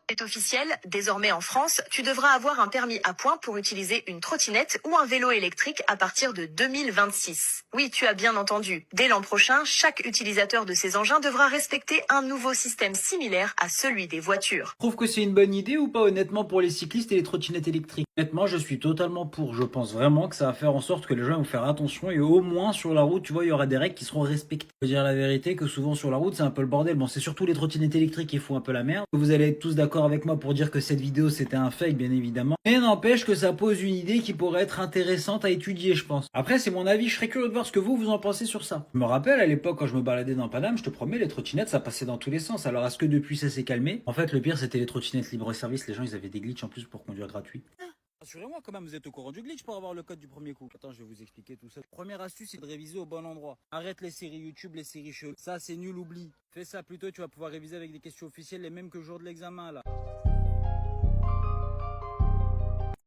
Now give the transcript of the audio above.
C'est officiel, désormais en France, tu devras avoir un permis à points pour utiliser une trottinette ou un vélo électrique à partir de 2026. Oui, tu as bien entendu. Dès l'an prochain, chaque utilisateur de ces engins devra respecter un nouveau système similaire à celui des voitures. Trouve que c'est une bonne idée ou pas honnêtement pour les cyclistes et les trottinettes électriques? Honnêtement, je suis totalement pour. Je pense vraiment que ça va faire en sorte que les gens vont faire attention et au moins sur la route, tu vois, il y aura des règles qui seront respectées. Je veux dire la vérité que souvent sur la route, c'est un peu le bordel. Bon, c'est surtout les trottinettes électriques qui font un peu la merde. Vous allez être tous d'accord avec moi pour dire que cette vidéo c'était un fake, bien évidemment. Mais n'empêche que ça pose une idée qui pourrait être intéressante à étudier, je pense. Après, c'est mon avis, je serais curieux de voir ce que vous en pensez sur ça. Je me rappelle à l'époque quand je me baladais dans Paname, je te promets, les trottinettes ça passait dans tous les sens. Alors est-ce que depuis ça s'est calmé? En fait, le pire c'était les trottinettes libre-service, les gens ils avaient des glitches en plus pour conduire gratuit. Rassurez-moi quand même, vous êtes au courant du glitch pour avoir le code du premier coup. Attends, je vais vous expliquer tout ça. Première astuce, c'est de réviser au bon endroit. Arrête les séries YouTube, les séries cheloues. Ça, c'est nul, oublie. Fais ça plutôt, tu vas pouvoir réviser avec des questions officielles, les mêmes que le jour de l'examen là.